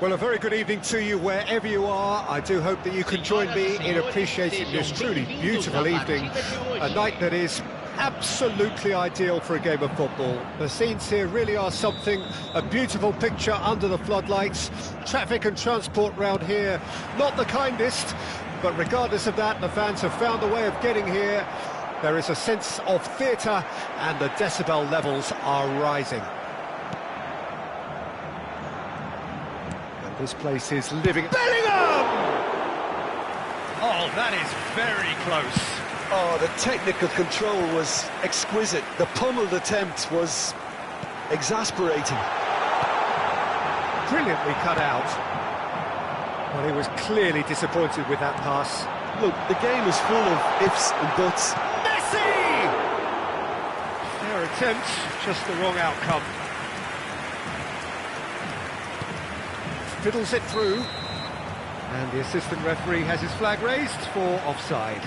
Well, a very good evening to you wherever you are. I do hope that you can join me in appreciating this truly beautiful evening, a night that is absolutely ideal for a game of football. The scenes here really are something, a beautiful picture under the floodlights. Traffic and transport round here, not the kindest, but regardless of that, the fans have found a way of getting here. There is a sense of theatre and the decibel levels are rising. And this place is living... Bellingham! Oh, that is very close. Oh, the technical control was exquisite. The pummeled attempt was exasperating. Brilliantly cut out. Well, he was clearly disappointed with that pass. Look, the game is full of ifs and buts. Messi! Fair attempt, just the wrong outcome. Fiddles it through. And the assistant referee has his flag raised for offside.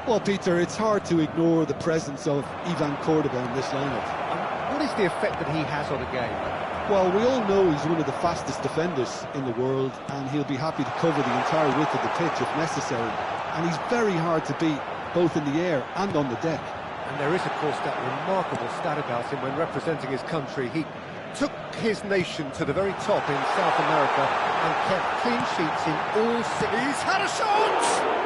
Well, Peter, it's hard to ignore the presence of Ivan Cordoba in this lineup. What is the effect that he has on a game? Well, we all know he's one of the fastest defenders in the world, and he'll be happy to cover the entire width of the pitch if necessary. And he's very hard to beat, both in the air and on the deck. And there is, of course, that remarkable stat about him when representing his country. He took his nation to the very top in South America and kept clean sheets in all cities. He's had a shot!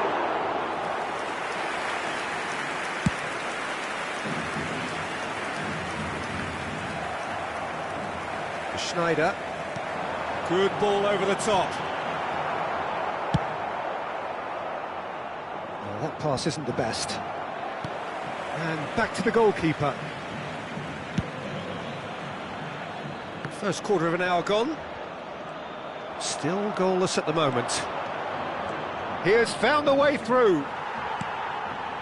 Schneider. Good ball over the top. Well, that pass isn't the best. And back to the goalkeeper. First quarter of an hour gone. Still goalless at the moment. He has found a way through.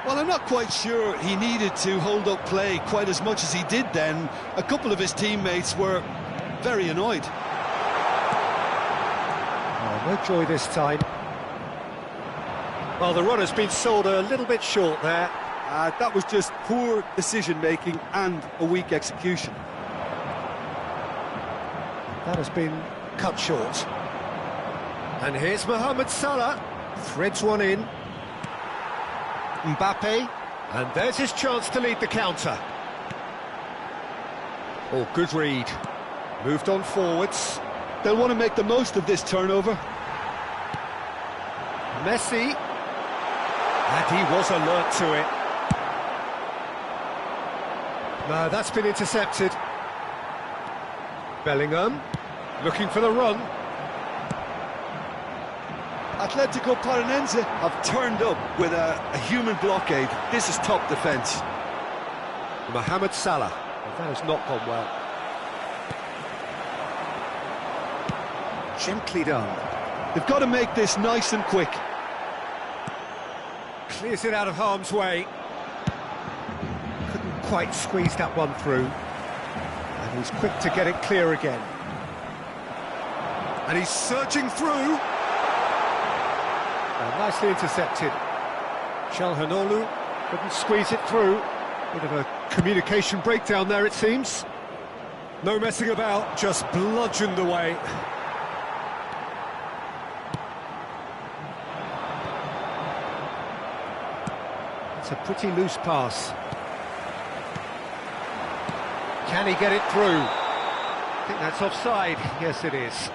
Well, I'm not quite sure he needed to hold up play quite as much as he did then. A couple of his teammates were very annoyed. Oh, no joy this time. Well, the run has been sold a little bit short there. That was just poor decision-making and a weak execution. That has been cut short. And here's Mohamed Salah. Threads one in. Mbappe. And there's his chance to lead the counter. Oh, good read. Moved on forwards. They'll want to make the most of this turnover. Messi. And he was alert to it. No, that's been intercepted. Bellingham. Looking for the run. Atletico Paranaense have turned up with a human blockade. This is top defence. Mohamed Salah. Well, that has not gone well. Gently done. They've got to make this nice and quick. Clears it out of harm's way. Couldn't quite squeeze that one through. And he's quick to get it clear again. And he's searching through. And nicely intercepted. Çalhanoğlu couldn't squeeze it through. Bit of a communication breakdown there, it seems. No messing about, just bludgeoned away. It's a pretty loose pass. Can he get it through? I think that's offside. Yes, it is.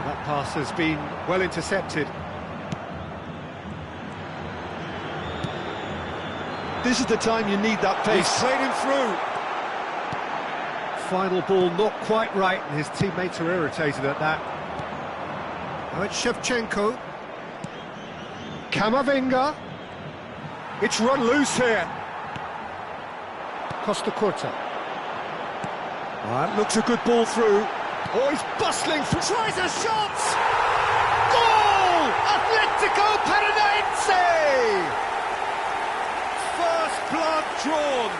That pass has been well intercepted. This is the time you need that pace. He's played him through. Final ball not quite right, and his teammates are irritated at that. Now it's Shevchenko. Camavinga. It's run loose here. Costa Curta. That looks a good ball through. Oh, he's bustling through. Tries a shot! Goal! Atletico Paranaense! First blood drawn.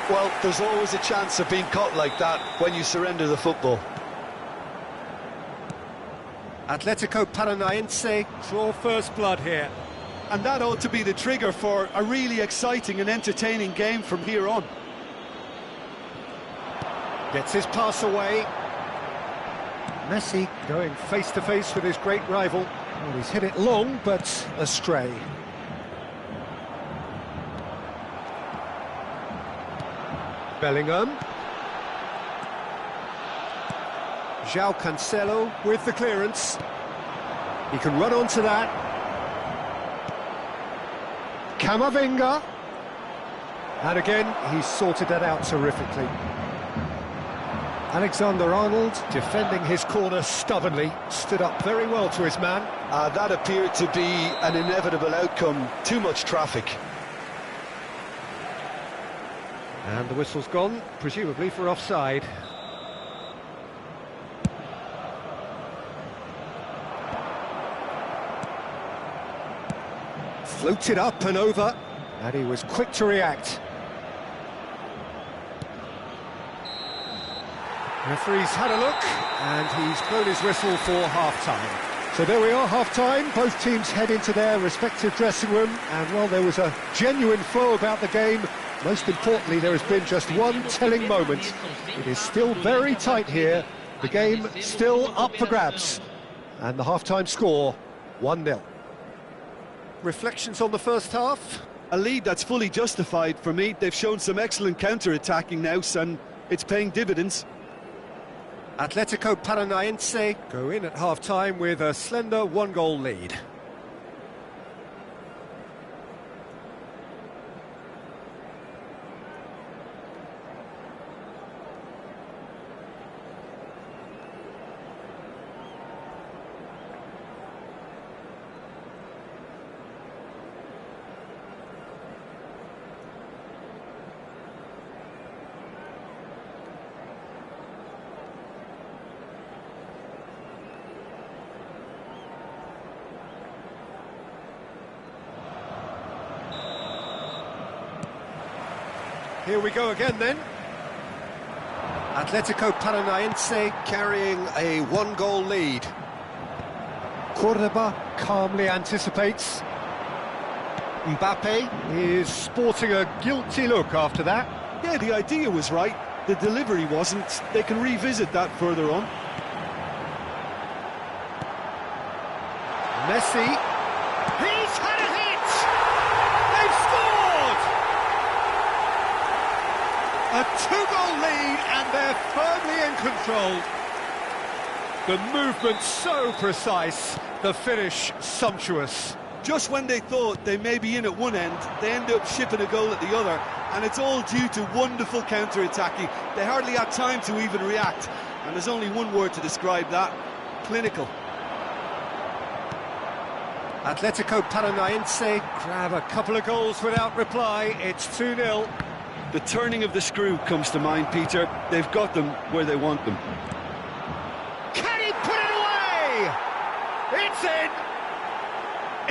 Well, there's always a chance of being caught like that when you surrender the football. Atletico Paranaense draw first blood here. And that ought to be the trigger for a really exciting and entertaining game from here on. Gets his pass away. Messi going face-to-face with his great rival. Well, he's hit it long, but astray. Bellingham. João Cancelo with the clearance. He can run onto that. Camavinga. And again, he's sorted that out terrifically. Alexander-Arnold defending his corner stubbornly, stood up very well to his man. That appeared to be an inevitable outcome. Too much traffic. And the whistle's gone, presumably for offside. Floated up and over, and he was quick to react. Referee's had a look, and he's blown his whistle for half-time. So there we are, half-time. Both teams head into their respective dressing room, and well, there was a genuine flow about the game. Most importantly, there has been just one telling moment. It is still very tight here. The game still up for grabs. And the half-time score, 1-0. Reflections on the first half? A lead that's fully justified for me. They've shown some excellent counter-attacking now, and it's paying dividends. Atletico Paranaense go in at half-time with a slender one-goal lead. Here we go again then. Atletico Paranaense carrying a one-goal lead. Cordoba calmly anticipates. Mbappe is sporting a guilty look after that. Yeah, the idea was right. The delivery wasn't. They can revisit that further on. Messi. He's had a hit! They've scored! A two-goal lead, and they're firmly in control. The movement so precise, the finish sumptuous. Just when they thought they may be in at one end, they end up shipping a goal at the other, and it's all due to wonderful counter-attacking. They hardly had time to even react, and there's only one word to describe that: clinical. Atletico Paranaense grab a couple of goals without reply. It's 2-0. The turning of the screw comes to mind, Peter. They've got them where they want them. Can he put it away? It's in!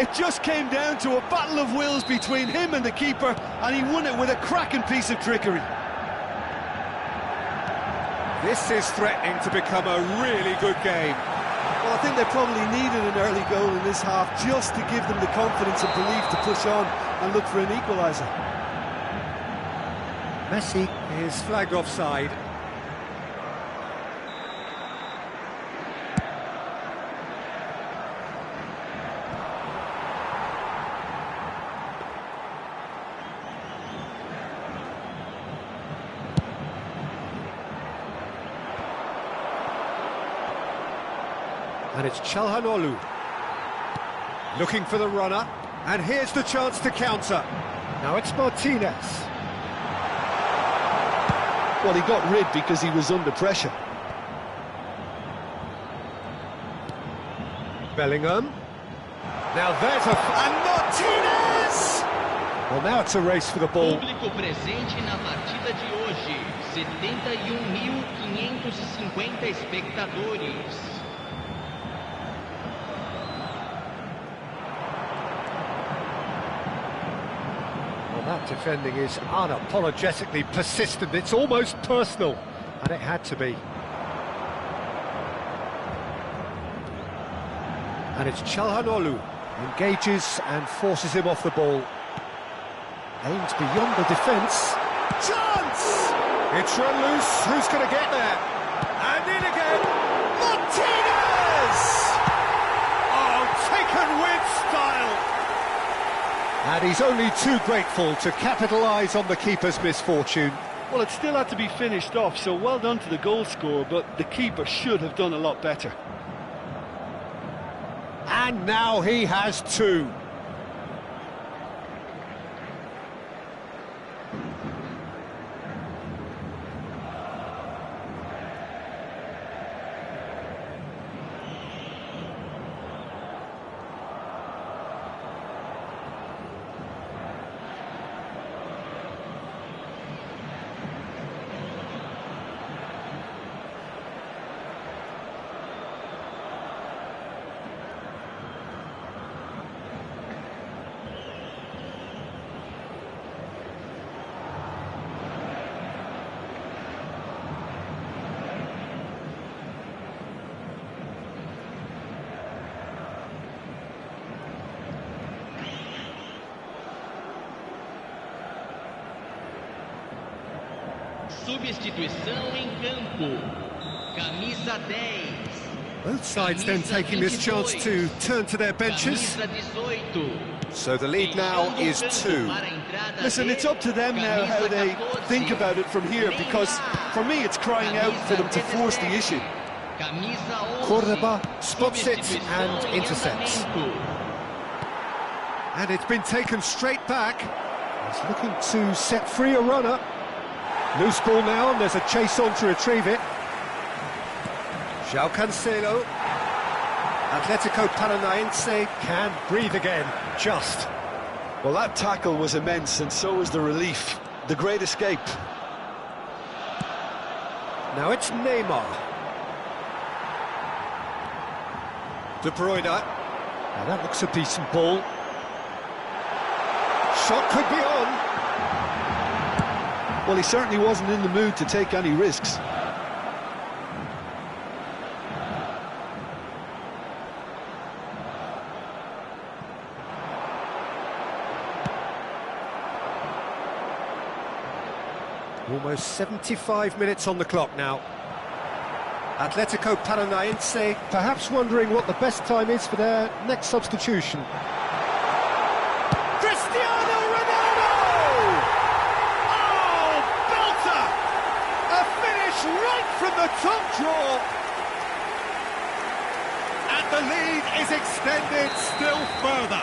It just came down to a battle of wills between him and the keeper, and he won it with a cracking piece of trickery. This is threatening to become a really good game. Well, I think they probably needed an early goal in this half just to give them the confidence and belief to push on and look for an equaliser. Messi is flagged offside. And it's Çalhanoğlu looking for the runner, and here's the chance to counter. Now it's Martinez. Well, he got rid because he was under pressure. Bellingham. Now there's and Martinez! Well, now it's a race for the ball. Público presente na partida de hoje, 71.550 espectadores. Defending is unapologetically persistent, it's almost personal, and it had to be. And it's Çalhanoğlu, engages and forces him off the ball. Aims beyond the defence. Chance! It's run loose, who's going to get there? And in again, Martinez! Oh, taken with style! And he's only too grateful to capitalise on the keeper's misfortune. Well, it still had to be finished off, so well done to the goal scorer, but the keeper should have done a lot better. And now he has two. Substituição em campo. Camisa 10. Both sides then taking this chance to turn to their benches. So the lead now is 2. Listen, it's up to them now how they think about it from here, because for me it's crying out for them to force the issue. Cordoba spots it and intercepts. And it's been taken straight back. He's looking to set free a runner. Loose ball now, and there's a chase on to retrieve it. João Cancelo. Atletico Paranaense can breathe again, just. Well, that tackle was immense, and so was the relief. The great escape. Now it's Neymar. De Bruyne. Now that looks a decent ball. Shot could be on. Well, he certainly wasn't in the mood to take any risks. Almost 75 minutes on the clock now. Atletico Paranaense perhaps wondering what the best time is for their next substitution. Cristiano Ronaldo! Oh, belter! A finish right from the top draw. And the lead is extended still further.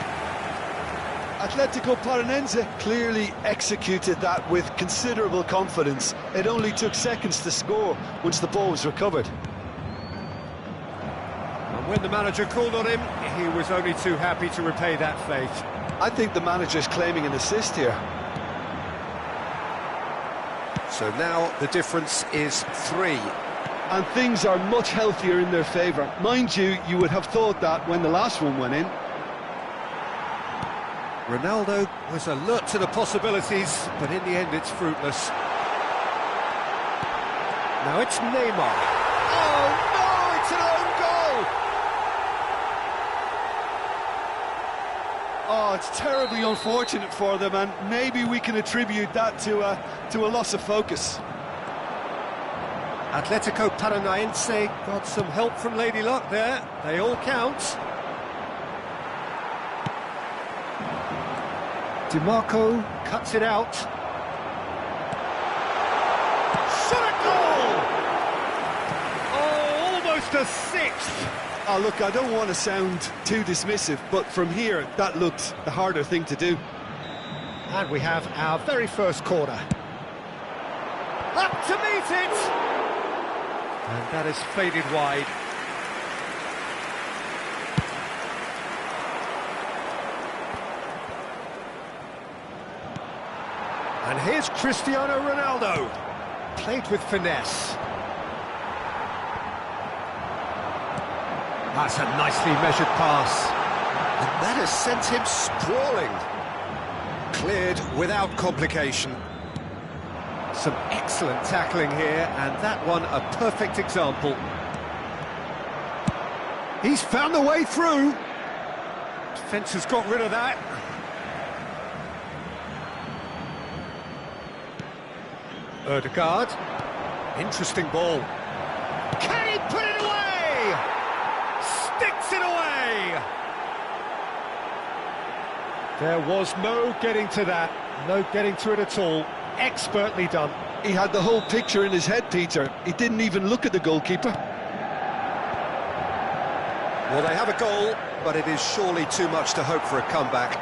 Atletico Paranaense clearly executed that with considerable confidence. It only took seconds to score once the ball was recovered. And when the manager called on him, he was only too happy to repay that faith. I think the manager's claiming an assist here. So now the difference is 3. And things are much healthier in their favour. Mind you, you would have thought that when the last one went in. Ronaldo was alert to the possibilities, but in the end it's fruitless. Now it's Neymar. Oh no, it's an own goal! Oh, it's terribly unfortunate for them, and maybe we can attribute that to a loss of focus. Atletico Paranaense got some help from Lady Luck there. They all count. DiMarco cuts it out. Shot at goal! Oh, almost a 6th! Oh, look, I don't want to sound too dismissive, but from here, that looked the harder thing to do. And we have our very first corner. Up to meet it! And that is faded wide. And here's Cristiano Ronaldo. Played with finesse. That's a nicely measured pass. And that has sent him sprawling. Cleared without complication. Some excellent tackling here, and that one a perfect example. He's found the way through. Defence has got rid of that. Ødegaard. Interesting ball. Can he put it away? Sticks it away! There was no getting to that. No getting to it at all. Expertly done. He had the whole picture in his head, Peter. He didn't even look at the goalkeeper. Well, they have a goal, but it is surely too much to hope for a comeback.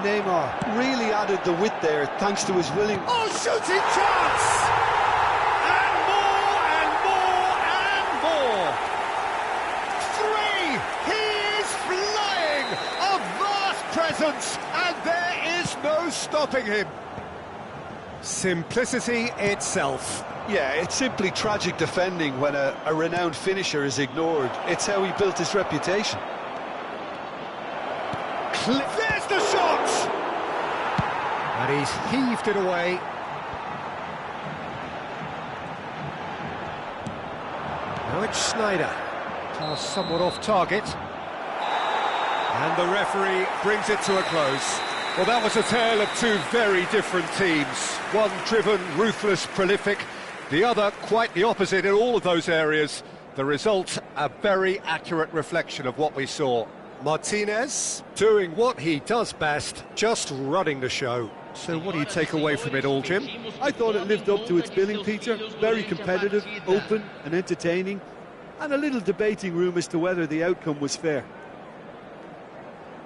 Neymar really added the width there thanks to his willing... Oh, shooting chance! And more, and more, and more! Three! He is flying! A vast presence, and there is no stopping him. Simplicity itself. Yeah, it's simply tragic defending when a renowned finisher is ignored. It's how he built his reputation. There's the shot! And he's heaved it away. Now it's Schneider. Pass somewhat off target. And the referee brings it to a close. Well, that was a tale of two very different teams. One driven, ruthless, prolific. The other quite the opposite in all of those areas. The result, a very accurate reflection of what we saw. Martinez doing what he does best, just running the show. So what do you take away from it all, Jim? I thought it lived up to its billing, Peter. Very competitive, open and entertaining, and a little debating room as to whether the outcome was fair.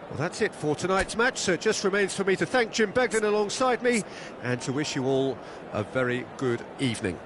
Well, that's it for tonight's match, so it just remains for me to thank Jim Begden alongside me and to wish you all a very good evening.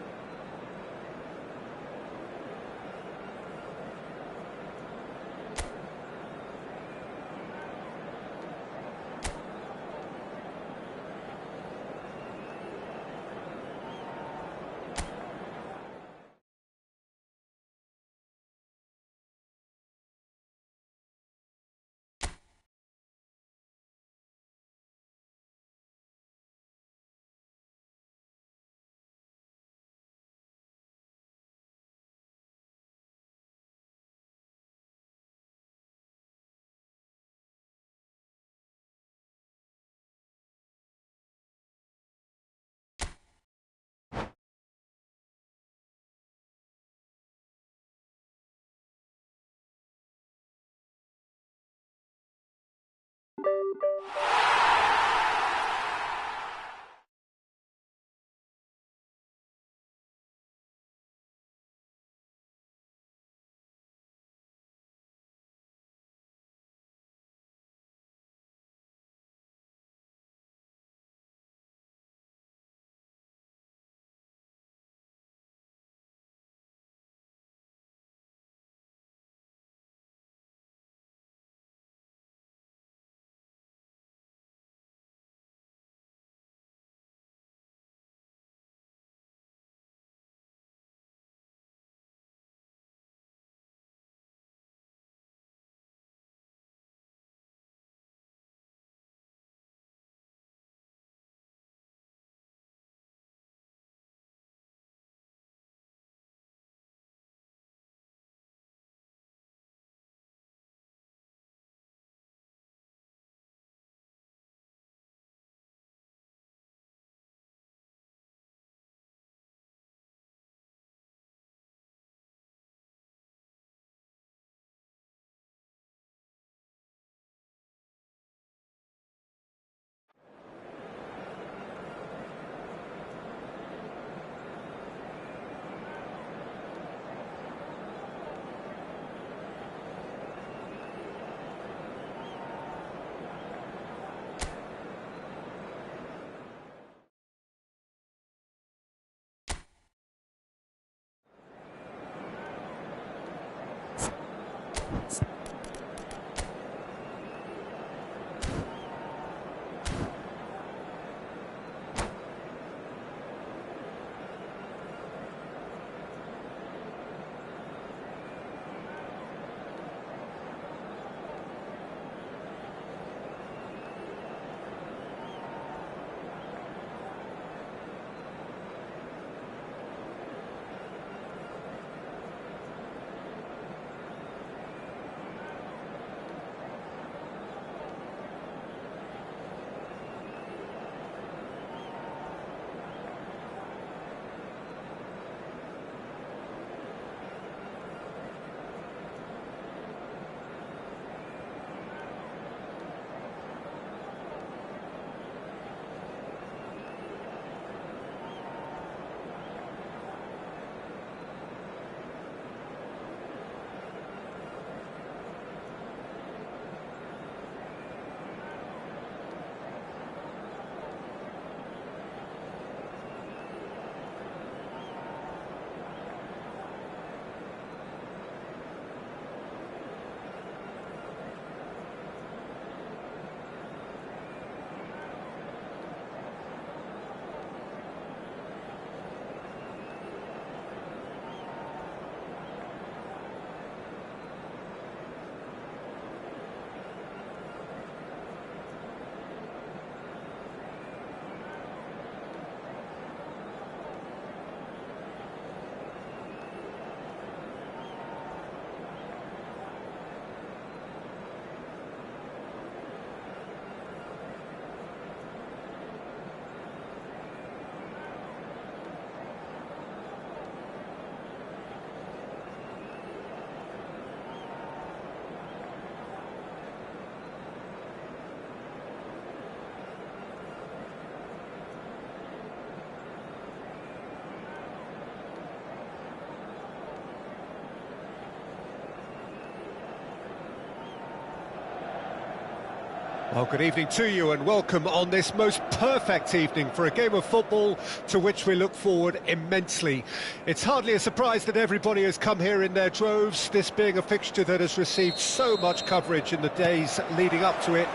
Well, good evening to you and welcome on this most perfect evening for a game of football to which we look forward immensely. It's hardly a surprise that everybody has come here in their droves, this being a fixture that has received so much coverage in the days leading up to it.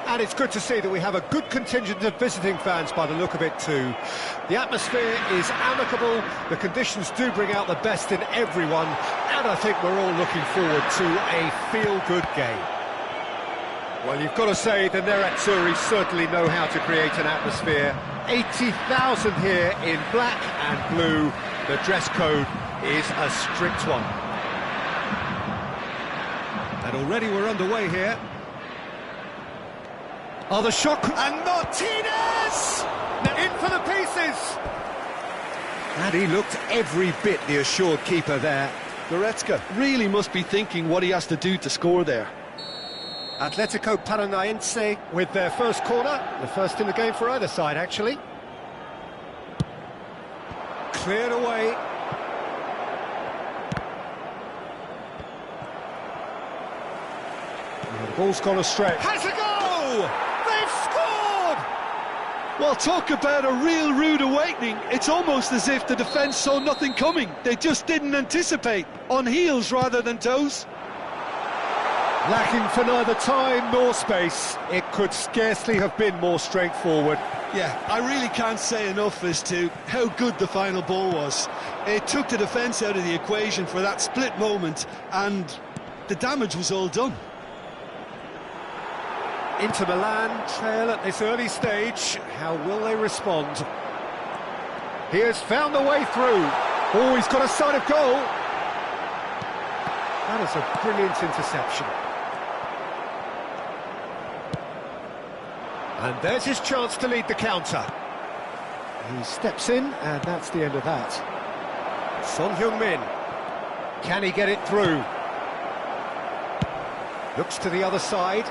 And it's good to see that we have a good contingent of visiting fans by the look of it too. The atmosphere is amicable, the conditions do bring out the best in everyone, and I think we're all looking forward to a feel-good game. Well, you've got to say the Nerazzurri certainly know how to create an atmosphere. 80,000 here in black and blue. The dress code is a strict one. And already we're underway here. Oh, the shot... And Martinez! In for the pieces! And he looked every bit the assured keeper there. Goretzka really must be thinking what he has to do to score there. Atletico Paranaense with their first corner, the first in the game for either side, actually. Cleared away. And the ball's gone astray. Has a goal! They've scored! Well, talk about a real rude awakening. It's almost as if the defence saw nothing coming. They just didn't anticipate. On heels rather than toes. Lacking for neither time nor space, it could scarcely have been more straightforward. Yeah, I really can't say enough as to how good the final ball was. It took the defence out of the equation for that split moment, and the damage was all done. Inter Milan trail at this early stage. How will they respond? He has found the way through. Oh, he's got a sight of goal. That is a brilliant interception. And there's his chance to lead the counter. He steps in, and that's the end of that. Son Heung-min. Can he get it through? Looks to the other side.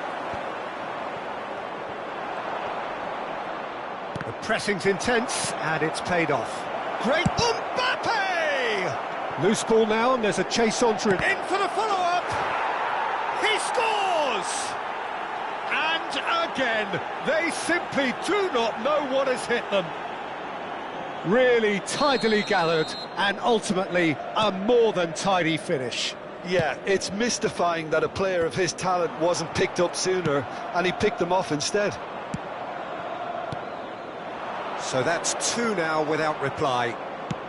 The pressing's intense, and it's paid off. Great Mbappe! Loose ball now, and there's a chase on through. In for the follow-up! He scores! And again, they simply do not know what has hit them. Really tidily gathered, and ultimately a more than tidy finish. Yeah, it's mystifying that a player of his talent wasn't picked up sooner, and he picked them off instead. So that's two now without reply.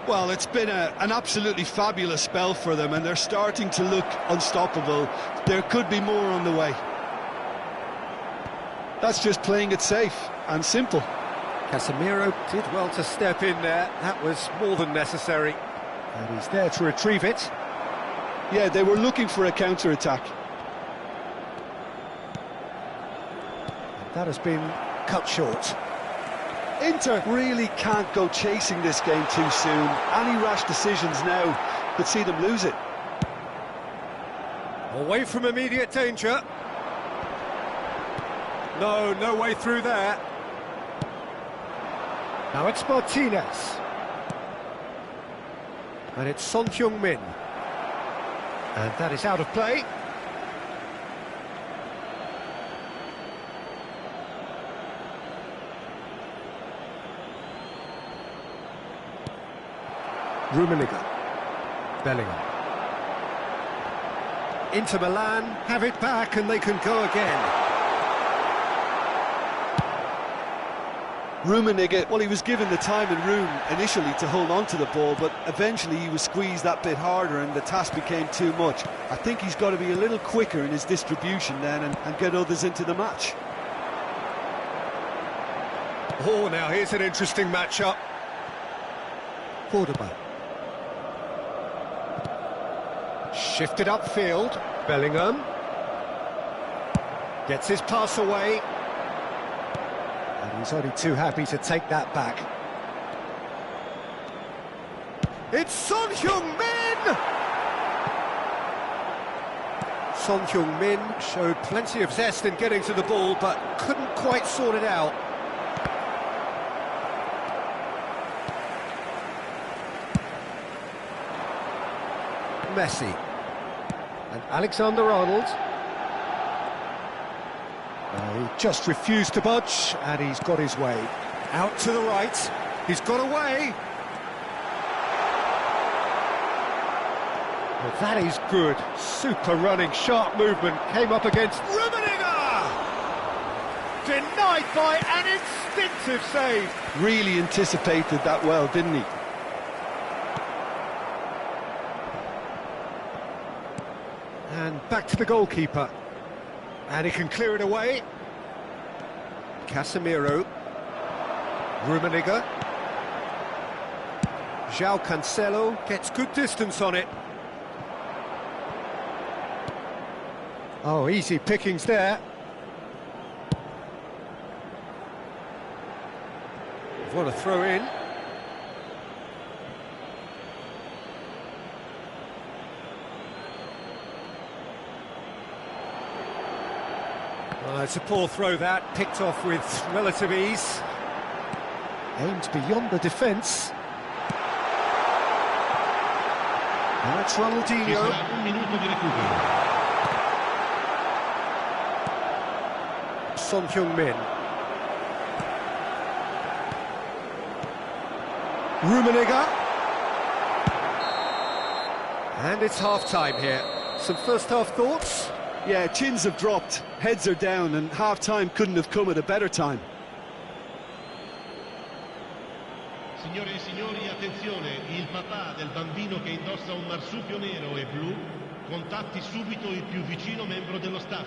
Well, it's been an absolutely fabulous spell for them, and they're starting to look unstoppable. There could be more on the way. That's just playing it safe and simple. Casemiro did well to step in there. That was more than necessary. And he's there to retrieve it. Yeah, they were looking for a counter-attack. That has been cut short. Inter really can't go chasing this game too soon. Any rash decisions now could see them lose it. Away from immediate danger. No way through there. Now it's Martinez. And it's Son Heung-min. And that is out of play. Rummenigge. Bellingham. Inter Milan have it back and they can go again. Rummenigge, well, he was given the time and room initially to hold on to the ball, but eventually he was squeezed that bit harder and the task became too much. I think he's got to be a little quicker in his distribution then and get others into the match. Oh, now here's an interesting matchup. Cordoba. Shifted upfield. Bellingham. Gets his pass away. And he's only too happy to take that back. It's Son Heung-min! Son Heung-min showed plenty of zest in getting to the ball, but couldn't quite sort it out. Messi. And Alexander-Arnold. He just refused to budge, and he's got his way. Out to the right, he's got away. Well, that is good. Super running, sharp movement. Came up against Rummenigge! Denied by an instinctive save. Really anticipated that well, didn't he? And back to the goalkeeper. And he can clear it away. Casemiro. Rummenigge. João Cancelo gets good distance on it. Oh, easy pickings there. What a throw in. It's a poor throw that, picked off with relative ease. Aimed beyond the defence. Now it's Ronaldinho. Un minuto di recupero. Son Heung-min. Rummenigge. And it's half-time here. Some first-half thoughts? Yeah, chins have dropped, heads are down, and half-time couldn't have come at a better time. Signore e signori, attenzione, il papà del bambino che indossa un marsupio nero e blu contatti subito il più vicino membro dello staff.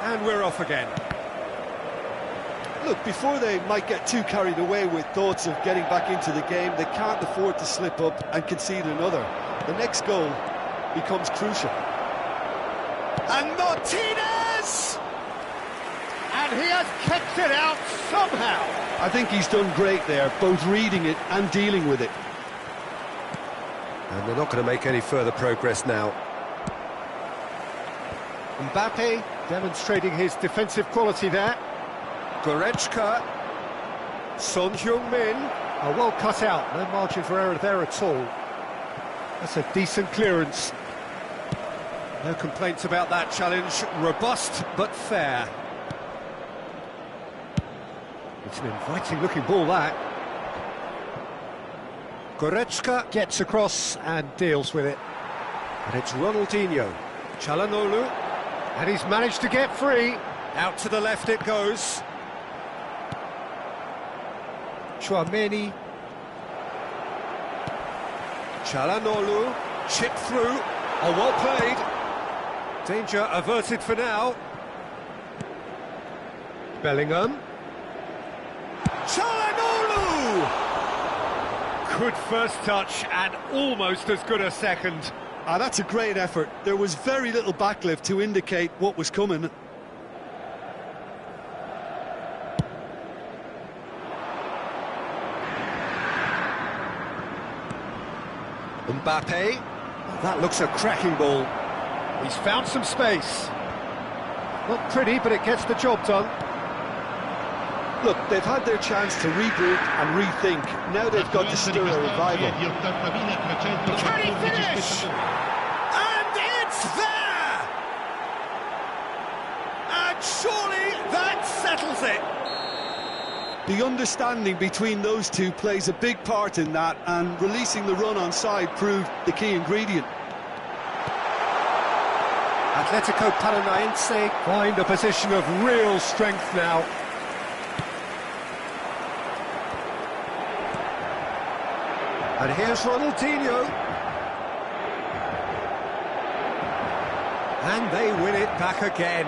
And we're off again. Look, before they might get too carried away with thoughts of getting back into the game, they can't afford to slip up and concede another. The next goal becomes crucial. And Martinez! And he has kept it out somehow. I think he's done great there, both reading it and dealing with it. And they're not going to make any further progress now. Mbappe demonstrating his defensive quality there. Goretzka. Son Heung-min. Oh, well cut out, no margin for error there at all. That's a decent clearance. No complaints about that challenge. Robust but fair. It's an inviting looking ball, that. Goretzka gets across and deals with it. And it's Ronaldinho. Çalhanoğlu. And he's managed to get free. Out to the left it goes. Chouameni. Çalhanoğlu. Chip through. Oh, well played. Danger averted for now. Bellingham. Çalhanoğlu! Good first touch and almost as good a second. Ah, that's a great effort. There was very little backlift to indicate what was coming. Mbappe. That looks a cracking ball. He's found some space. Not pretty, but it gets the job done. Look, they've had their chance to regroup and rethink. Now they've got to stir a revival. Can he finish? And it's there! And surely that settles it. The understanding between those two plays a big part in that, and releasing the run on side proved the key ingredient. Atletico Paranaense find a position of real strength now. And here's Ronaldinho. And they win it back again.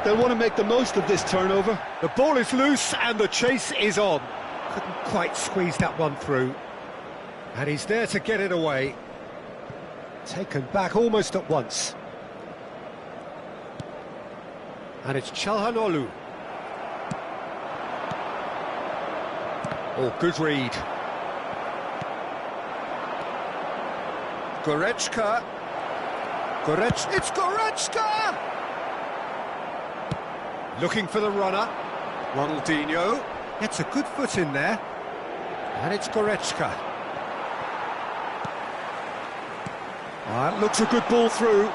They'll want to make the most of this turnover. The ball is loose and the chase is on. Couldn't quite squeeze that one through. And he's there to get it away. Taken back almost at once. And it's Çalhanoğlu. Oh, good read. Goretzka. It's Goretzka! Looking for the runner. Ronaldinho. Gets a good foot in there. And it's Goretzka. That looks a good ball through.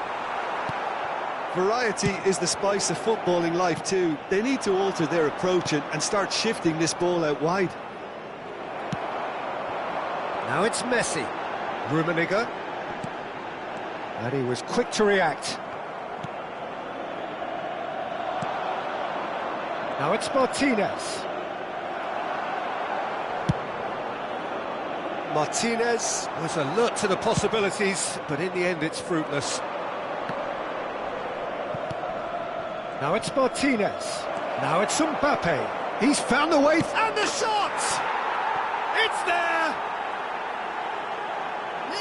Variety is the spice of footballing life too. They need to alter their approach and start shifting this ball out wide. Now it's Messi. Rummenigge. And he was quick to react. Now it's Martinez. Martinez was alert to the possibilities, but in the end it's fruitless. Now it's Martinez. Now it's Mbappe. He's found the way, and the shot! It's there!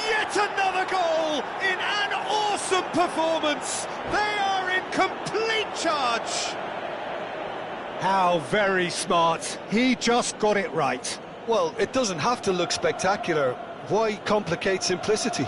Yet another goal in an awesome performance. They are in complete charge. How very smart. He just got it right. Well, it doesn't have to look spectacular. Why complicate simplicity?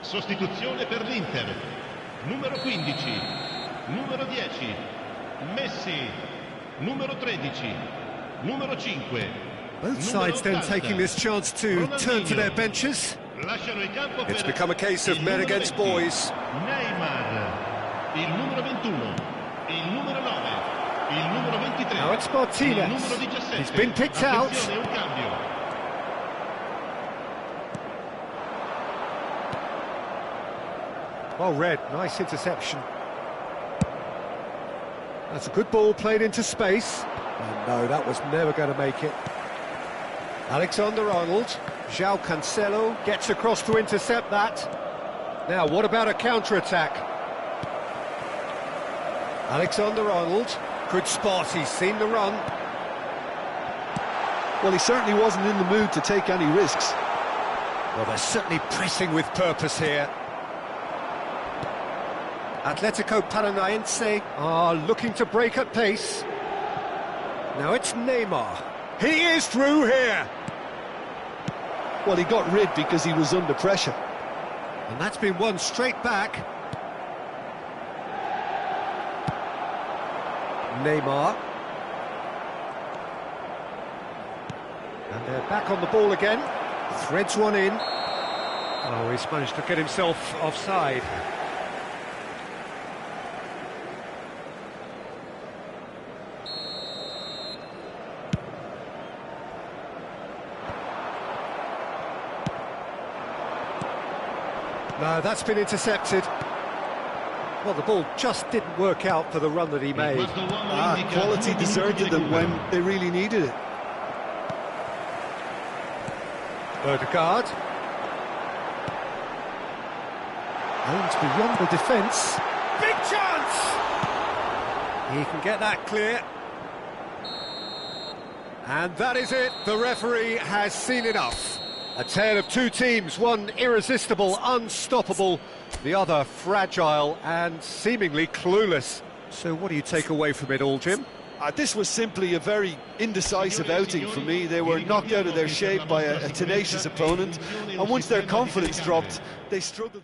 Sostituzione per l'Inter. Numero 15, numero 10, Messi, numero 13, numero 5. Both sides then taking this chance to turn to their benches. It's become a case of men against boys. Neymar, il numero 21, il numero 9, il numero 23. Now it's Martinez. He's been picked out. Well read, nice interception. That's a good ball played into space. And no, that was never going to make it. Alexander-Arnold, João Cancelo gets across to intercept that. Now, what about a counter-attack? Alexander-Arnold, good spot, he's seen the run. Well, he certainly wasn't in the mood to take any risks. Well, they're certainly pressing with purpose here. Atletico Paranaense are looking to break at pace. Now it's Neymar. He is through here. Well, he got rid because he was under pressure. And that's been won straight back. Neymar. And they're back on the ball again. Threads one in. Oh, he's managed to get himself offside. No, that's been intercepted. Well, the ball just didn't work out for the run that he made. Quality deserted them when they really needed it. Ødegaard. Aims beyond the defence. Big chance! He can get that clear. And that is it. The referee has seen enough. A tale of two teams, one irresistible, unstoppable, the other fragile and seemingly clueless. So what do you take away from it all, Jim? This was simply a very indecisive outing for me. They were knocked out of their shape by a tenacious opponent, and once their confidence dropped, they struggled.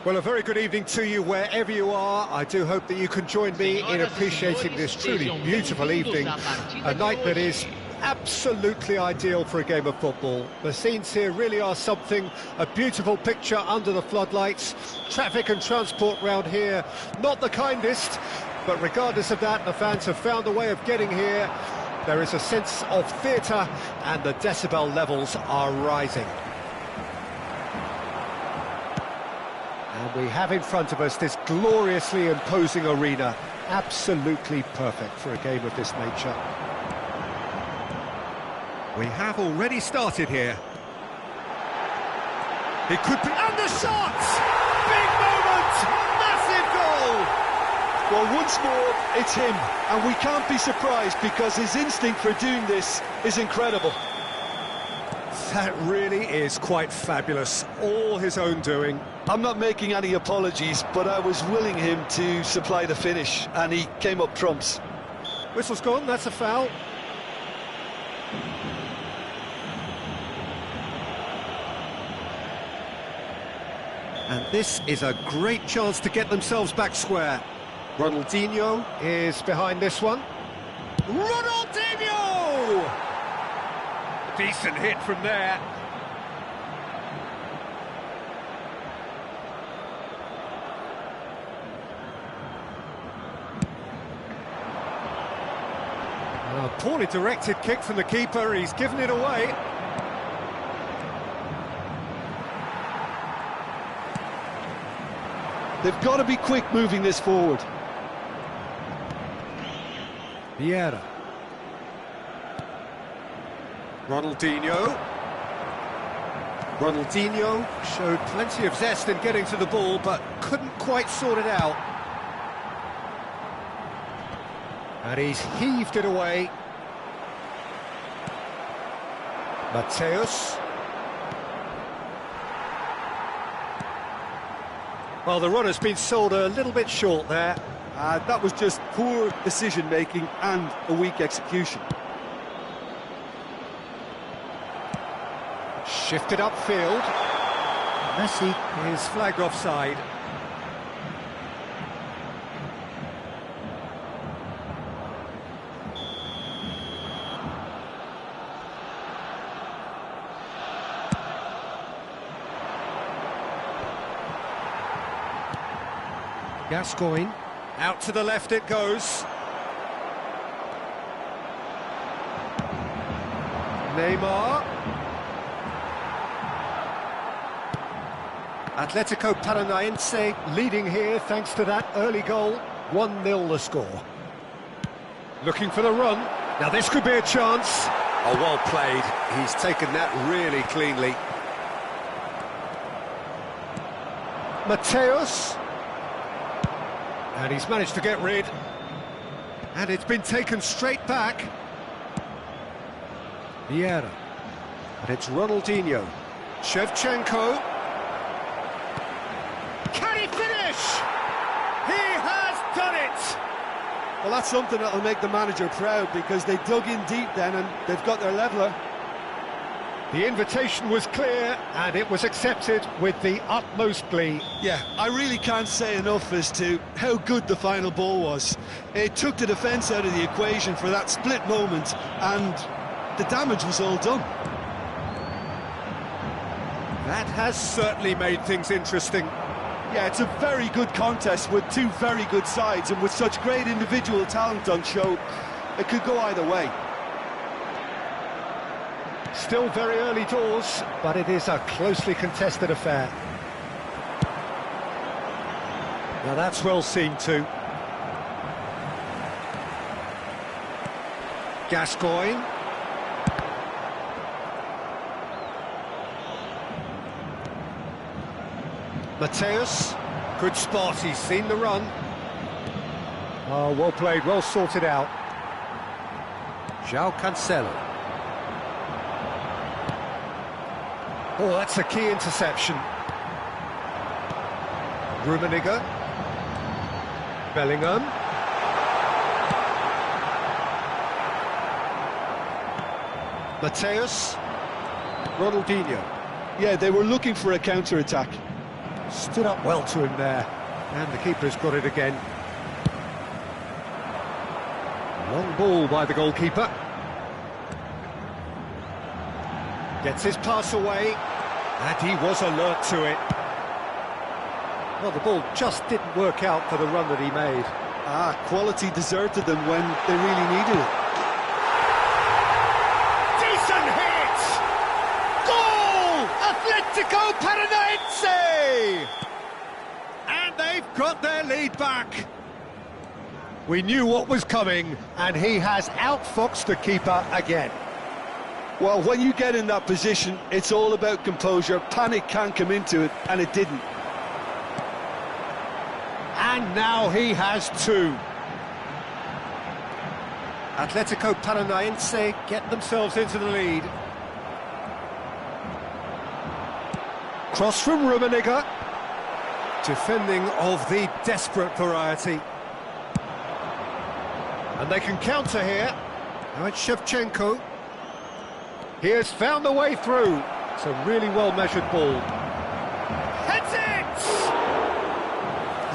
Well, a very good evening to you wherever you are. I do hope that you can join me in appreciating this truly beautiful evening, a night that is absolutely ideal for a game of football. The scenes here really are something, a beautiful picture under the floodlights. Traffic and transport round here, not the kindest, but regardless of that, the fans have found a way of getting here. There is a sense of theatre and the decibel levels are rising. And we have in front of us this gloriously imposing arena, absolutely perfect for a game of this nature. We have already started here. It could be... And the shot! Big moment! Massive goal! Well, once more, it's him, and we can't be surprised because his instinct for doing this is incredible. That really is quite fabulous, all his own doing. I'm not making any apologies, but I was willing him to supply the finish, and he came up trumps. Whistle's gone, that's a foul. And this is a great chance to get themselves back square. Ronaldinho is behind this one. Ronaldinho! Decent hit from there. A poorly directed kick from the keeper, he's given it away. They've got to be quick moving this forward. Vieira. Ronaldinho. Ronaldinho showed plenty of zest in getting to the ball, but couldn't quite sort it out. And he's heaved it away. Mateus. Well, the run has been sold a little bit short there. That was just poor decision-making and a weak execution. Shifted upfield. Messi is flagged offside. Gascoigne, out to the left it goes. Neymar. Atletico Paranaense leading here thanks to that early goal. 1-0 the score. Looking for the run. Now this could be a chance. Oh, well played. He's taken that really cleanly. Mateus. And he's managed to get rid. And it's been taken straight back. Vieira. And it's Ronaldinho. Shevchenko. Can he finish? He has done it! Well, that's something that'll make the manager proud because they dug in deep then and they've got their leveller. The invitation was clear and it was accepted with the utmost glee. Yeah, I really can't say enough as to how good the final ball was. It took the defence out of the equation for that split moment and the damage was all done. That has certainly made things interesting. Yeah, it's a very good contest with two very good sides and with such great individual talent on show, it could go either way. Still very early doors, but it is a closely contested affair. Now that's well seen too. Gascoigne. Mateus. Good spot, he's seen the run. Oh, well played, well sorted out. João Cancelo. Oh, that's a key interception. Rummenigge. Bellingham. Mateus. Ronaldinho. Yeah, they were looking for a counter-attack. Stood up well to him there, and the keeper's got it again. Long ball by the goalkeeper. Gets his pass away, and he was alert to it. Well, the ball just didn't work out for the run that he made. Quality deserted them when they really needed it. Decent hit! Goal! Atletico Paranaense! And they've got their lead back. We knew what was coming, and he has outfoxed the keeper again. Well, when you get in that position, it's all about composure. Panic can't come into it, and it didn't. And now he has two. Atletico Paranaense get themselves into the lead. Cross from Rummenigge. Defending of the desperate variety. And they can counter here. Now it's Shevchenko. He has found the way through. It's a really well-measured ball. Heads it!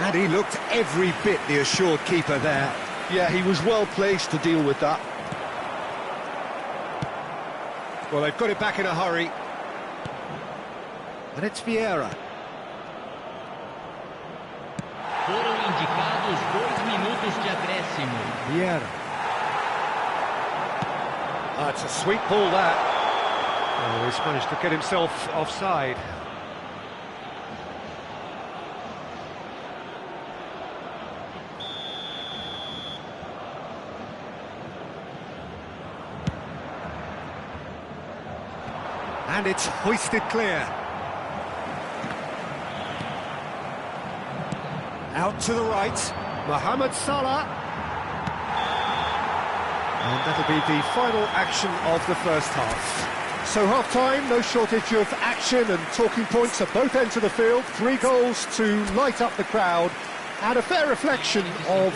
And he looked every bit the assured keeper there. Yeah, he was well placed to deal with that. Well, they've got it back in a hurry. And it's Vieira. Foram indicados 2 minutos de acréscimo. Vieira. It's a sweet ball, that. Oh, he's managed to get himself offside. And it's hoisted clear. Out to the right, Mohamed Salah. And that'll be the final action of the first half. So half-time, no shortage of action and talking points at both ends of the field. 3 goals to light up the crowd, and a fair reflection of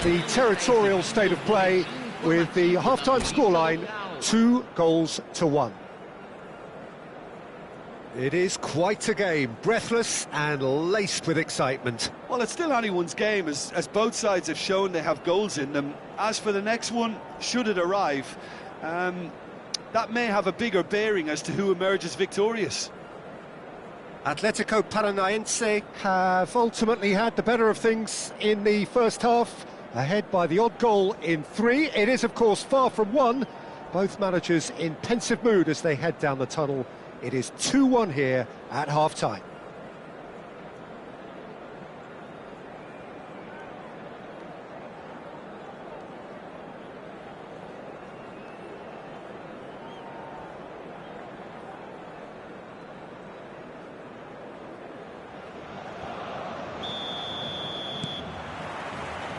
the territorial state of play with the half-time scoreline 2-1. It is quite a game, breathless and laced with excitement. Well, it's still anyone's game, as both sides have shown they have goals in them. As for the next one, should it arrive, that may have a bigger bearing as to who emerges victorious. Atletico Paranaense have ultimately had the better of things in the first half, ahead by the odd goal in 3. It is, of course, far from 1. Both managers in pensive mood as they head down the tunnel. It is 2-1 here at half-time.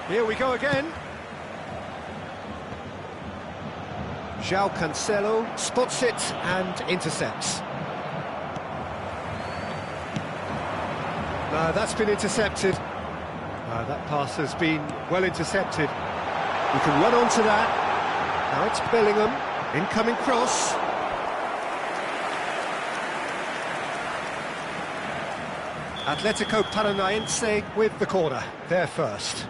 Here we go again. João Cancelo spots it and intercepts. That's been intercepted. That pass has been well intercepted. You can run onto that. Now it's Bellingham, incoming cross. Atletico Paranaense with the corner, there first.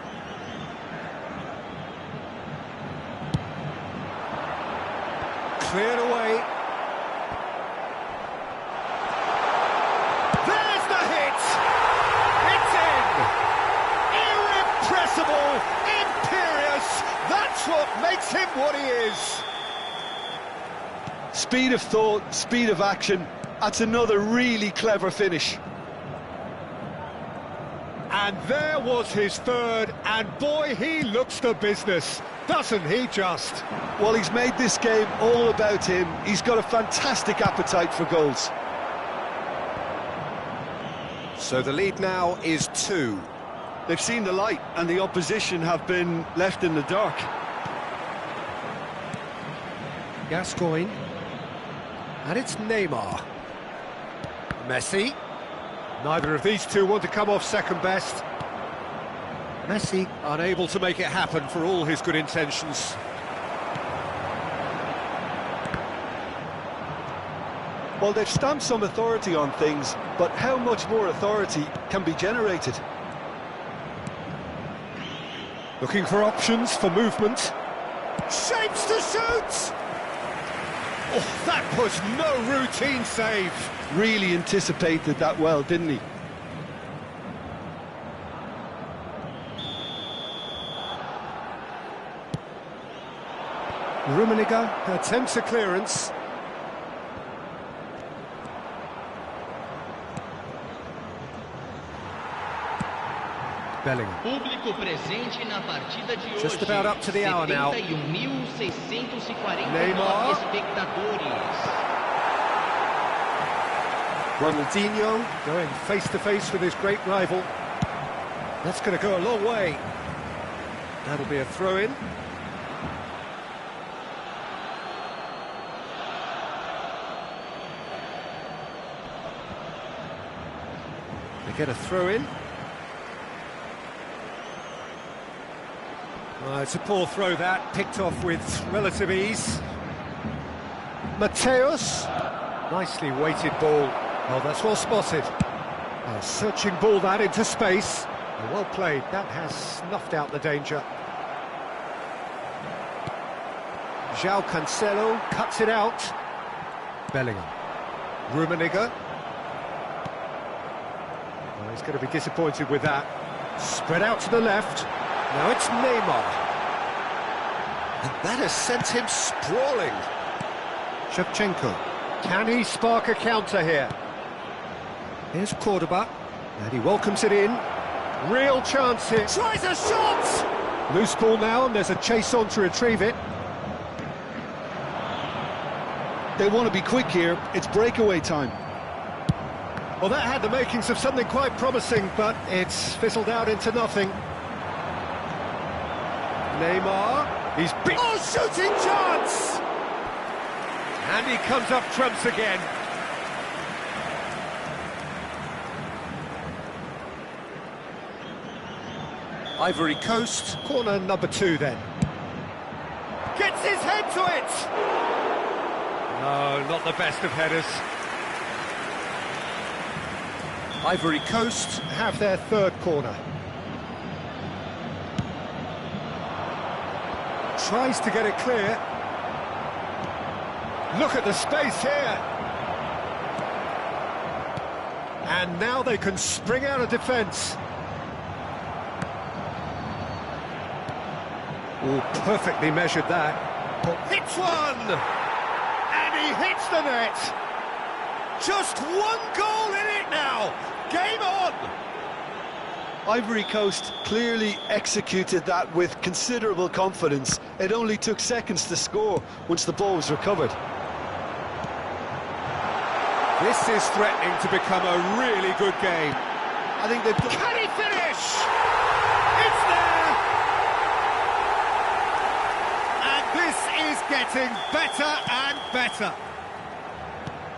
Cleared away. There's the hit! It's in! Irrepressible, imperious, that's what makes him what he is! Speed of thought, speed of action, that's another really clever finish. And there was his third, and boy, he looks the business, doesn't he just? Well, he's made this game all about him. He's got a fantastic appetite for goals. So the lead now is 2. They've seen the light, and the opposition have been left in the dark. Gascoigne. And it's Neymar. Messi. Neither of these two want to come off second best. Messi unable to make it happen for all his good intentions. Well, they've stamped some authority on things, but how much more authority can be generated? Looking for options for movement. Shapes to shoot! Oh, that was no routine save. Really anticipated that well, didn't he? Rummenigge attempts a clearance. Bellingham. Público presente na partida de hoje. Just about up to the hour now. 71.649 Neymar. espectadores. Ronaldinho going face-to-face with his great rival. That's going to go a long way. That'll be a throw-in. They get a throw-in. It's a poor throw that, picked off with relative ease. Mateus. Nicely weighted ball. Oh, that's well spotted. A searching ball that into space. Well played, that has snuffed out the danger. João Cancelo cuts it out. Bellingham. Rummenigge. Well, he's going to be disappointed with that. Spread out to the left. Now it's Neymar. And that has sent him sprawling. Shevchenko. Can he spark a counter here? Here's Cordoba. And he welcomes it in. Real chance here. Tries a shot! Loose ball now, and there's a chase on to retrieve it. They want to be quick here. It's breakaway time. Well, that had the makings of something quite promising, but it's fizzled out into nothing. Neymar. He's big. Oh, shooting chance! And he comes up trumps again. Ivory Coast, corner number 2 then. Gets his head to it! No, not the best of headers. Ivory Coast have their 3rd corner. Tries to get it clear. Look at the space here. And now they can spring out of defence. Oh, perfectly measured that. Oh, hits one! And he hits the net! Just 1 goal in it now! Game on! Ivory Coast clearly executed that with considerable confidence. It only took seconds to score once the ball was recovered. This is threatening to become a really good game. I think they've... Can he finish? It's there! And this is getting better and better.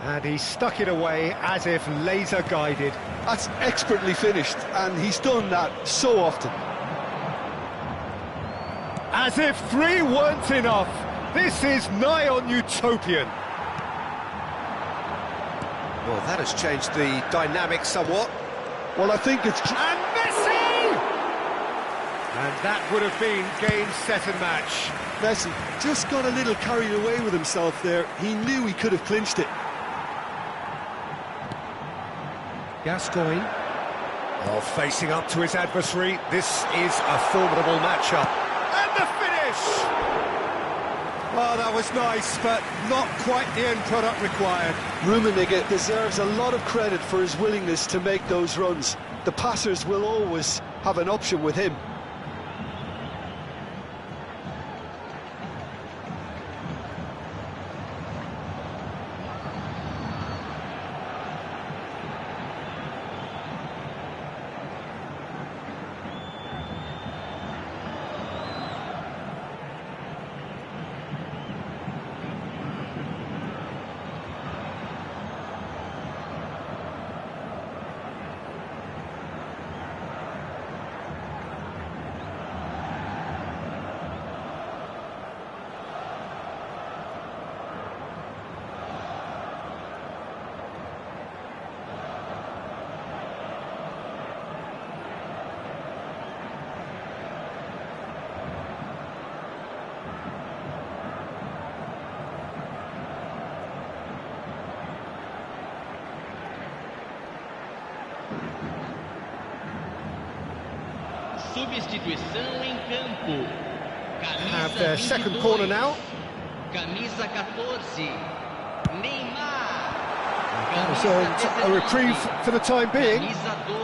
And he stuck it away as if laser-guided. That's expertly finished, and he's done that so often. As if 3 weren't enough. This is nigh on utopian. Well, that has changed the dynamic somewhat. Well, I think it's... And Messi! And that would have been game, set and match. Messi just got a little carried away with himself there. He knew he could have clinched it. Gascoigne. Well, facing up to his adversary, this is a formidable matchup. And the finish! Oh, that was nice, but not quite the end product required. Rummenigge deserves a lot of credit for his willingness to make those runs. The passers will always have an option with him. Substituição em campo. Have their Camisa second 22. corner now. Camisa 14. Neymar. That was Camisa a reprieve 19. for the time being. Camisa 2.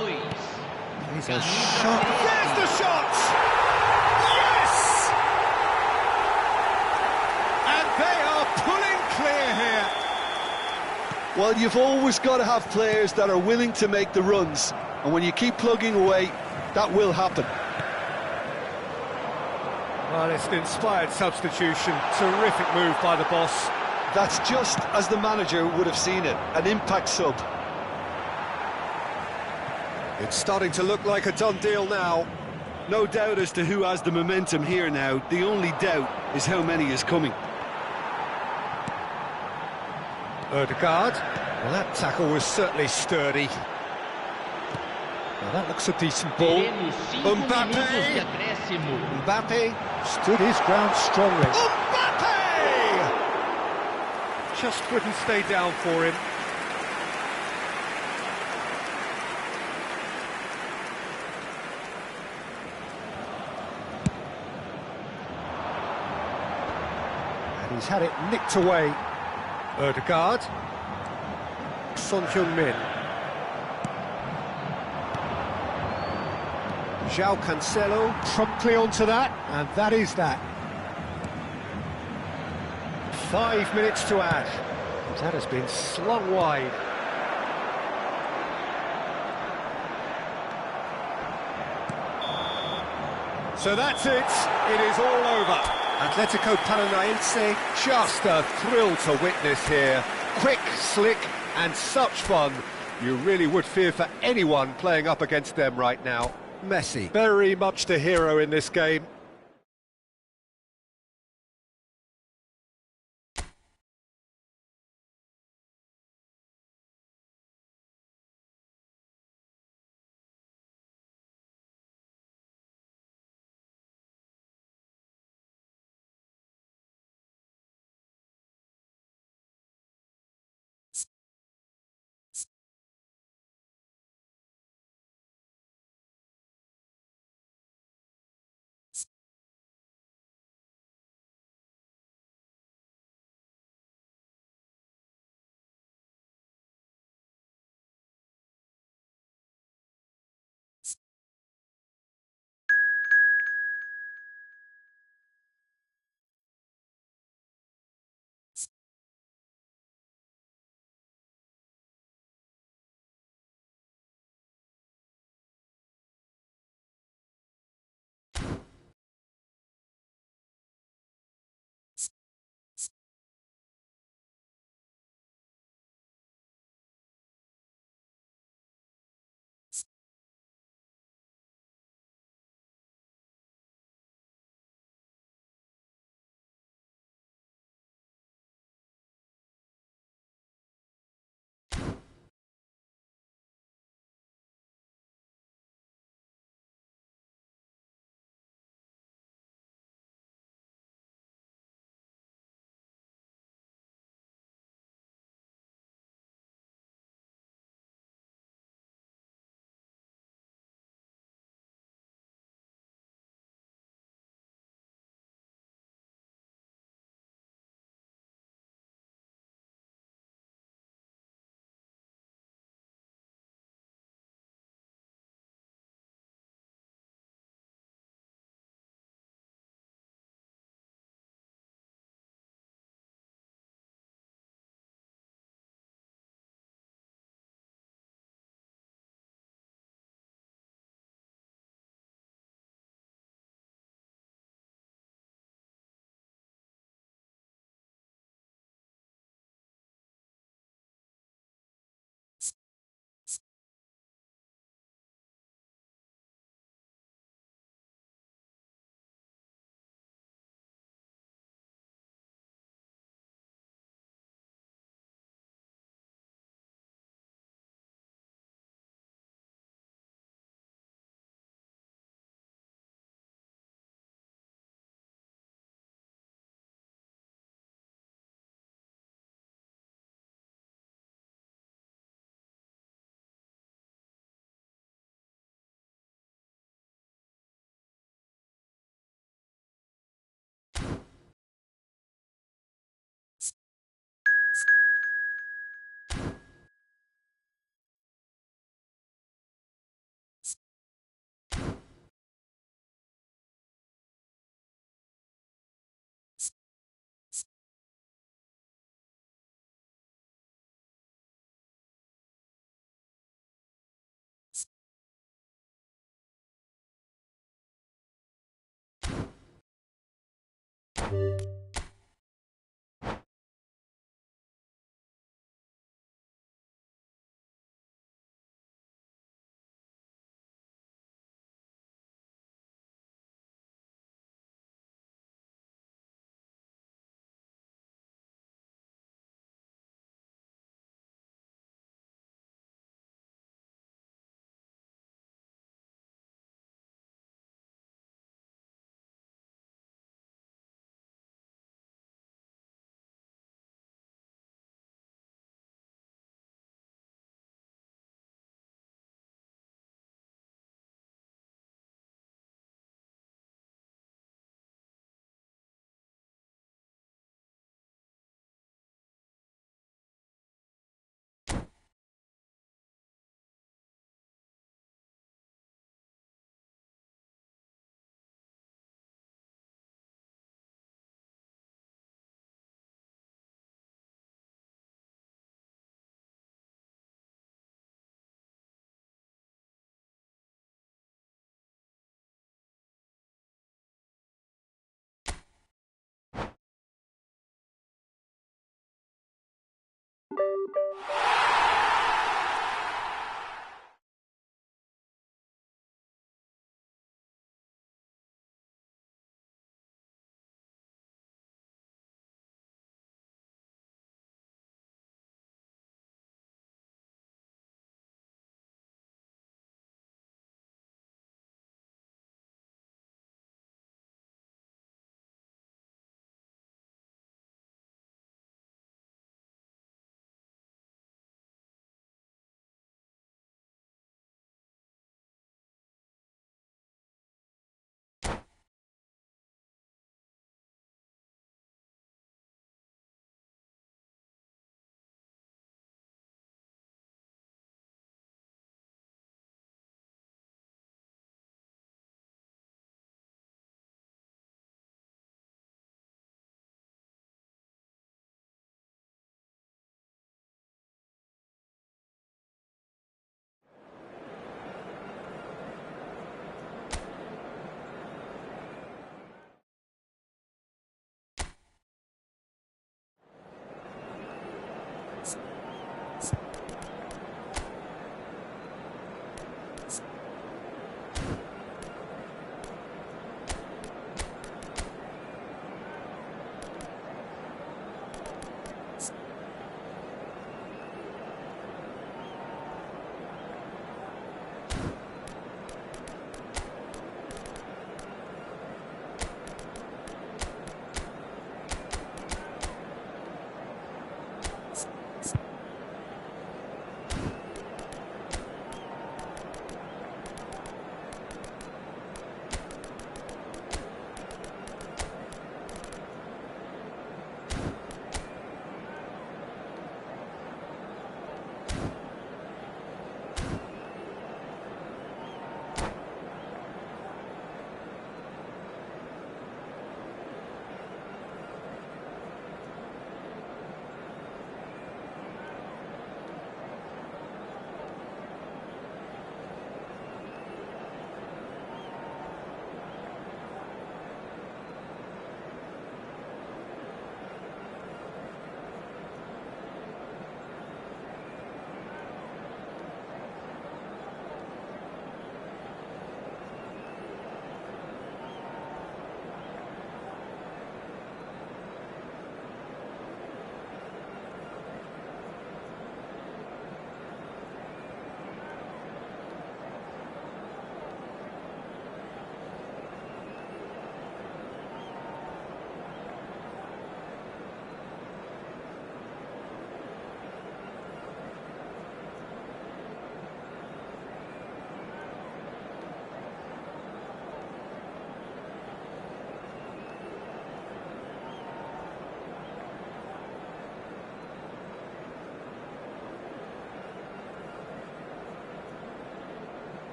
He's a Camisa shot. 13. There's the shot! Yes! And they are pulling clear here. Well, you've always got to have players that are willing to make the runs, and when you keep plugging away, that will happen. Well, it's an inspired substitution. Terrific move by the boss. That's just as the manager would have seen it, an impact sub. It's starting to look like a done deal now. No doubt as to who has the momentum here now. The only doubt is how many is coming. Ødegaard. Well, that tackle was certainly sturdy. Well, that looks a decent ball. Teremos 5 Mbappe. minutos de acréscimo. Mbappe stood his ground strongly. Mbappe! Just wouldn't stay down for him. And he's had it nicked away. Ødegaard. Son Heung-min. João Cancelo promptly onto that, and that is that. 5 minutes to add. That has been slung wide. So that's it. It is all over. Atletico Paranaense, just a thrill to witness here. Quick, slick, and such fun. You really would fear for anyone playing up against them right now. Messi, very much the hero in this game.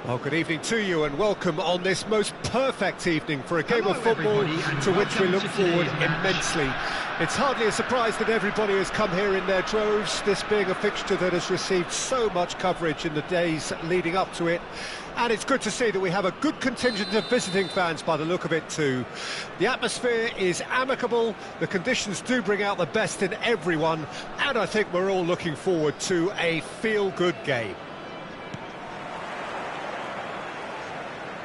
Well, good evening to you and welcome on this most perfect evening for a game of football to which we look forward immensely. It's hardly a surprise that everybody has come here in their droves, this being a fixture that has received so much coverage in the days leading up to it. And it's good to see that we have a good contingent of visiting fans by the look of it too. The atmosphere is amicable, the conditions do bring out the best in everyone, and I think we're all looking forward to a feel-good game.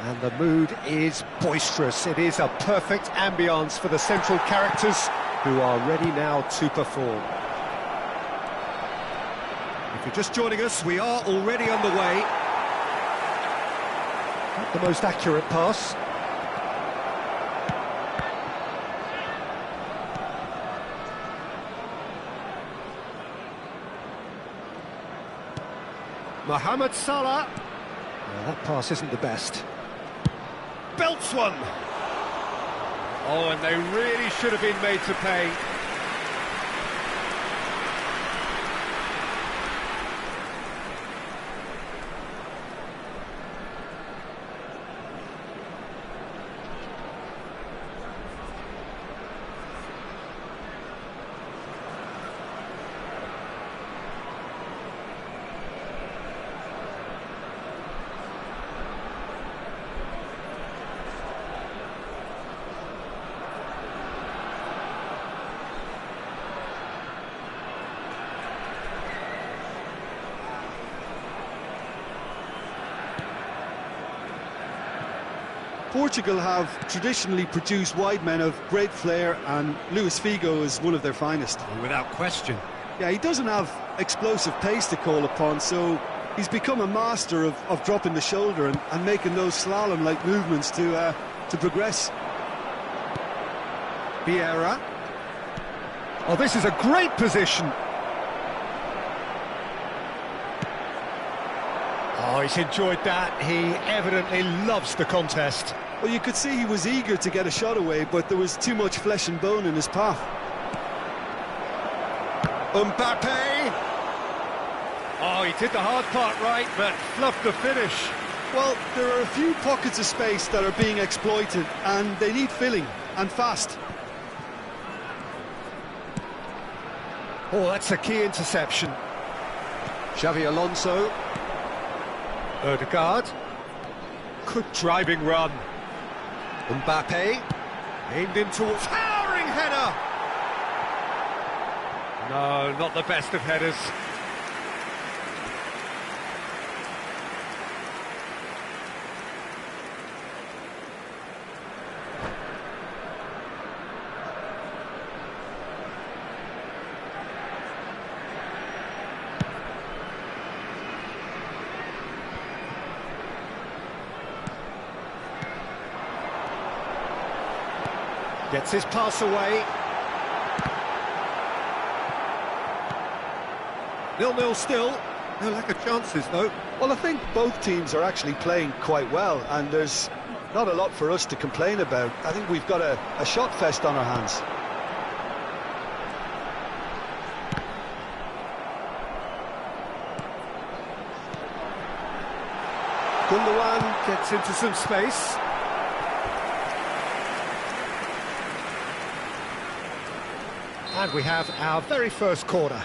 And the mood is boisterous. It is a perfect ambience for the central characters who are ready now to perform. If you're just joining us, we are already underway. Not the most accurate pass. Mohamed Salah. Well, that pass isn't the best. Belts one. Oh, and they really should have been made to pay. Portugal have traditionally produced wide men of great flair, and Luis Figo is one of their finest. Without question. Yeah, he doesn't have explosive pace to call upon, so he's become a master of dropping the shoulder and making those slalom-like movements to progress. Vieira. Oh, this is a great position. Oh, he's enjoyed that. He evidently loves the contest. Well, you could see he was eager to get a shot away, but there was too much flesh and bone in his path. Mbappe! Oh, he did the hard part right, but fluffed the finish. Well, there are a few pockets of space that are being exploited, and they need filling, and fast. Oh, that's a key interception. Xavi Alonso. Odegaard. Good driving run. Mbappe. Aimed in towards... Towering header! No, not the best of headers. Gets his pass away. 0-0 still. No lack of chances, though. Well, I think both teams are actually playing quite well, and there's not a lot for us to complain about. I think we've got a shot fest on our hands. Gundogan gets into some space. And we have our very first corner.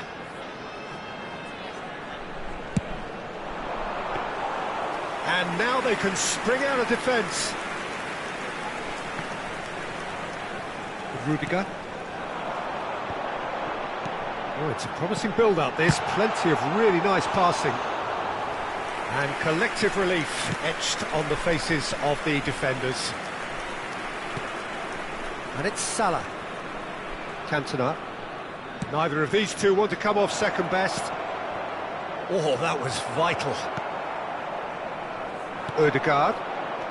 And now they can spring out of defence. Rudiger. Oh, it's a promising build-up, this. Plenty of really nice passing. And collective relief etched on the faces of the defenders. And it's Salah. Cantona. Neither of these two want to come off second best. Oh, that was vital. Odegaard.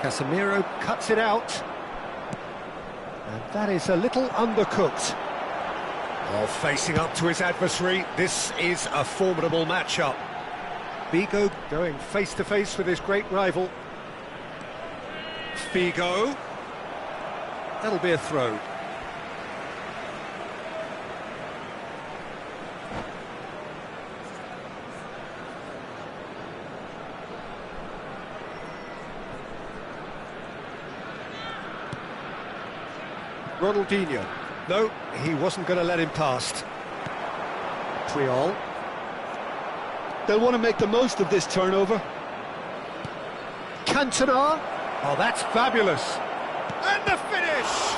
Casemiro cuts it out. And that is a little undercooked. Oh, facing up to his adversary, this is a formidable matchup. Figo going face-to-face with his great rival. Figo. That'll be a throw. Ronaldinho. No, he wasn't going to let him past. Triol. They'll want to make the most of this turnover. Cantona. Oh, that's fabulous. And the finish!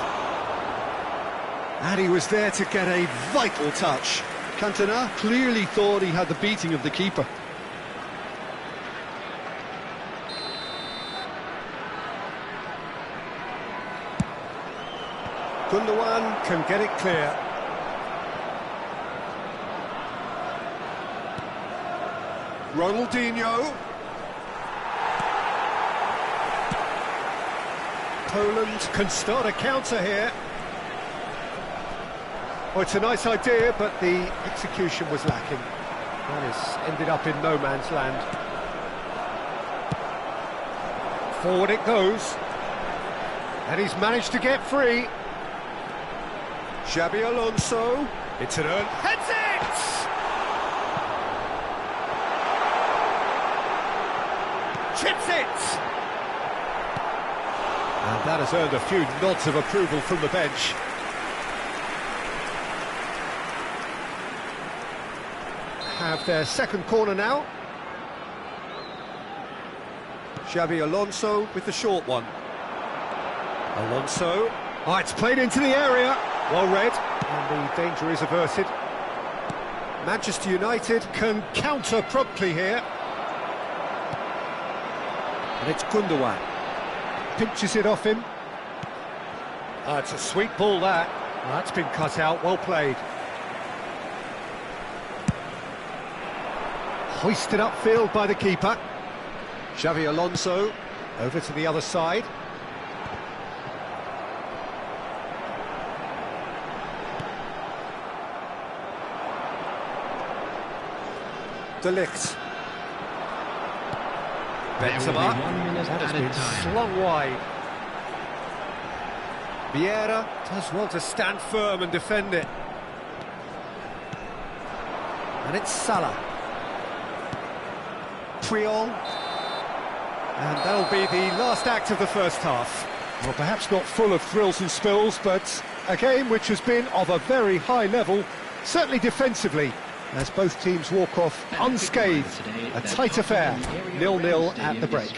And he was there to get a vital touch. Cantona clearly thought he had the beating of the keeper. Gundogan can get it clear. Ronaldinho. Poland can start a counter here. Well, it's a nice idea, but the execution was lacking. That has ended up in no man's land. Forward it goes. And he's managed to get free. Xabi Alonso. It's an earn. Heads it! Chips it! And that has earned a few nods of approval from the bench. Have their second corner now. Xabi Alonso with the short one. Alonso. Oh, it's played into the area. Well read, and the danger is averted. Manchester United can counter promptly here. And it's Gundogan. Pinches it off him. Oh, it's a sweet ball, that. Well, that's been cut out, well played. Hoisted upfield by the keeper. Xabi Alonso over to the other side. De Ligt. Benzema. That has been slung wide. Vieira does well to stand firm and defend it. And it's Salah. Triol. And that'll be the last act of the first half. Well, perhaps not full of thrills and spills, but a game which has been of a very high level, certainly defensively, as both teams walk off unscathed. A tight affair, 0-0 at the break.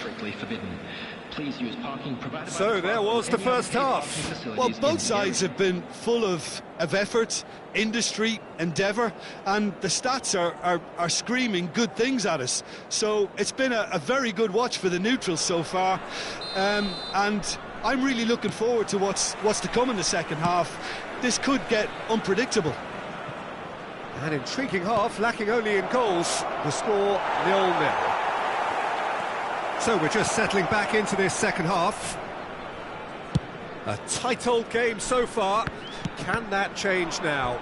So there was the first half. Well, both sides have been full of effort, industry, endeavour, and the stats are screaming good things at us. So it's been a very good watch for the neutrals so far, and I'm really looking forward to what's to come in the second half. This could get unpredictable. An intriguing half, lacking only in goals. The score 0-0. So we're just settling back into this second half. A tight old game so far. Can that change now?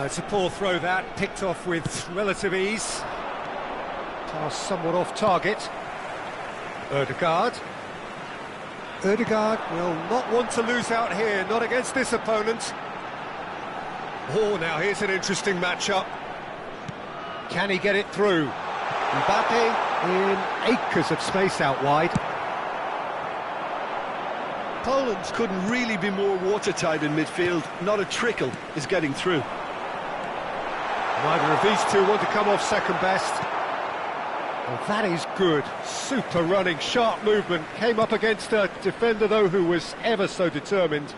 It's a poor throw, that, picked off with relative ease. Pass somewhat off target. Ødegaard. Ødegaard will not want to lose out here, not against this opponent. Oh, now here's an interesting matchup. Can he get it through? Mbappe in acres of space out wide. Poland couldn't really be more watertight in midfield. Not a trickle is getting through. Neither of these two want to come off second best. Well, that is good. Super running, sharp movement. Came up against a defender, though, who was ever so determined.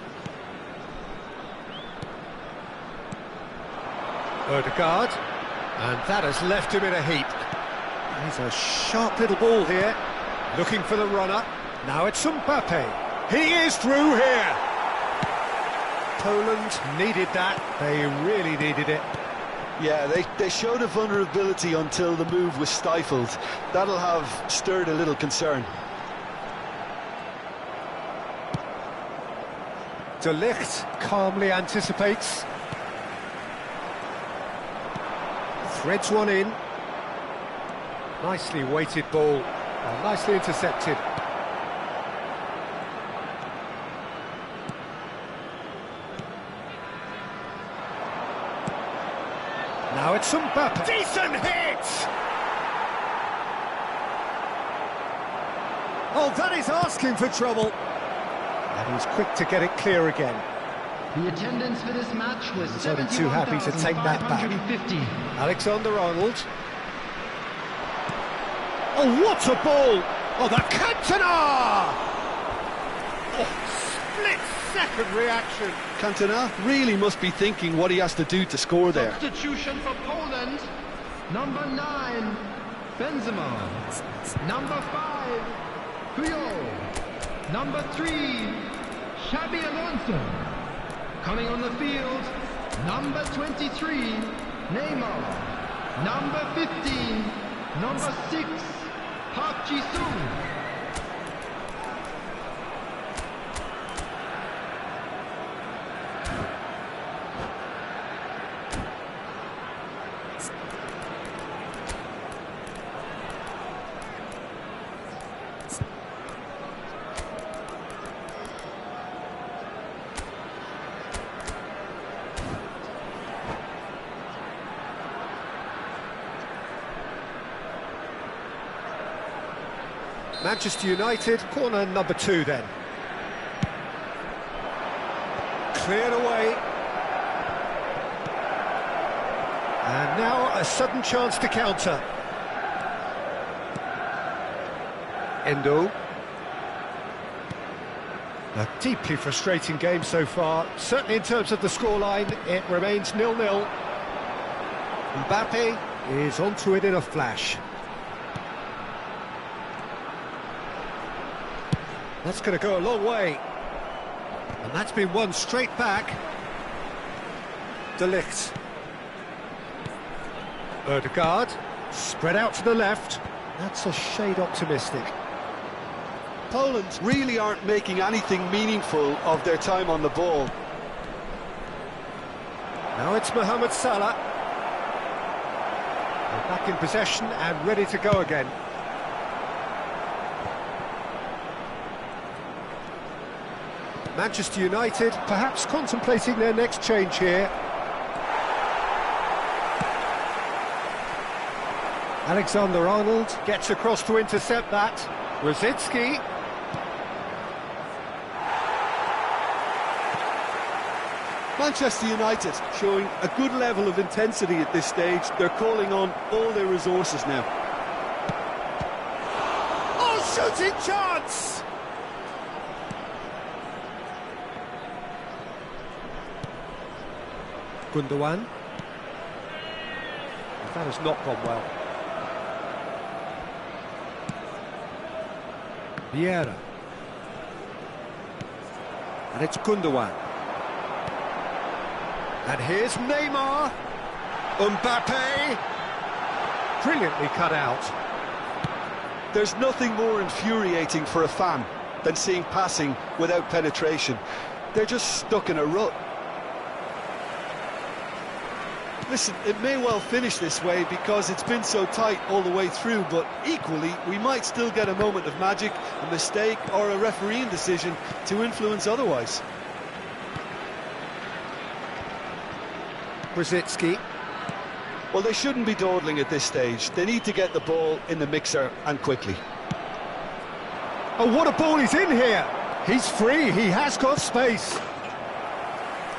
Ødegaard. And that has left him in a heap. He's a sharp little ball here. Looking for the runner. Now it's Mbappe. He is through here. Poland needed that. They really needed it. Yeah, they showed a vulnerability until the move was stifled. That'll have stirred a little concern. De Ligt calmly anticipates. Threads one in. Nicely weighted ball. Nicely intercepted. Now it's Mbappe. Decent hit! Oh, that is asking for trouble. And he's quick to get it clear again. The attendance for this match was He's only too happy to take that back. 71,550. Alexander-Arnold. Oh, what a ball! Oh, the Cantona! Oh, split-second reaction. Cantona really must be thinking what he has to do to score there. Substitution for Poland. Number 9, Benzema. Number 5, Puyol. Number 3, Xabi Alonso. Coming on the field, number 23, Neymar. Number 15, number 6, Park Ji-sung. Manchester United, corner number 2 then. Cleared away. And now a sudden chance to counter. Endo. A deeply frustrating game so far. Certainly in terms of the scoreline, it remains 0-0. Mbappe is onto it in a flash. That's going to go a long way. And that's been won straight back. De Ligt. Ødegaard. Spread out to the left. That's a shade optimistic. Poland really aren't making anything meaningful of their time on the ball. Now it's Mohamed Salah. They're back in possession and ready to go again. Manchester United perhaps contemplating their next change here. Alexander-Arnold gets across to intercept that. Rosicki. Manchester United showing a good level of intensity at this stage. They're calling on all their resources now. Oh, shooting chance! Gundogan. That has not gone well. Vieira. And it's Gundogan. And here's Neymar. Mbappe. Brilliantly cut out. There's nothing more infuriating for a fan than seeing passing without penetration. They're just stuck in a rut. Listen, it may well finish this way because it's been so tight all the way through, but equally, we might still get a moment of magic, a mistake, or a refereeing decision to influence otherwise. Rosicki. Well, they shouldn't be dawdling at this stage. They need to get the ball in the mixer, and quickly. Oh, what a ball he's in here! He's free, he has got space.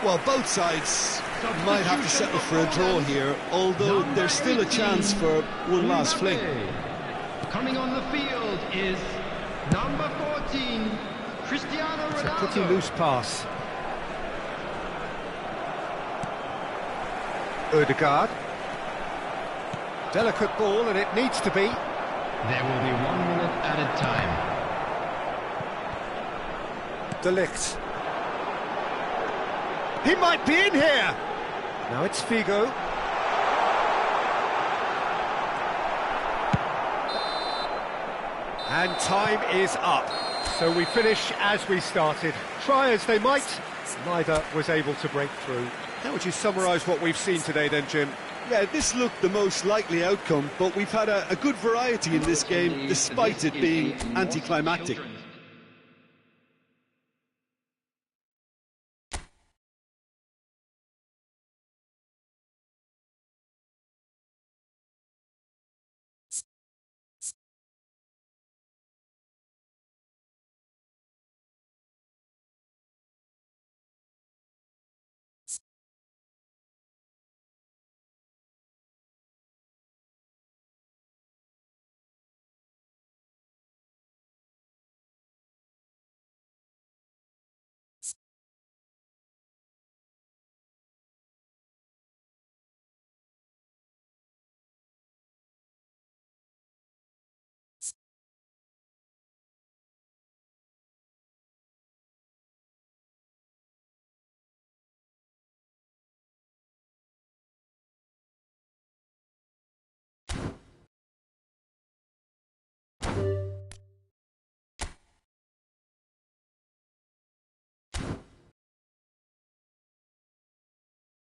Well, both sides might have to settle for a draw here, although there's still a chance for one last fling. Coming on the field is number 14, Cristiano Ronaldo. It's a pretty loose pass. Ødegaard. Delicate ball, and it needs to be. There will be 1 minute added time. De Ligt. He might be in here! Now it's Figo. And time is up. So we finish as we started. Try as they might, neither was able to break through. How would you summarise what we've seen today then, Jim? Yeah, this looked the most likely outcome, but we've had a good variety in this game, despite it being anticlimactic.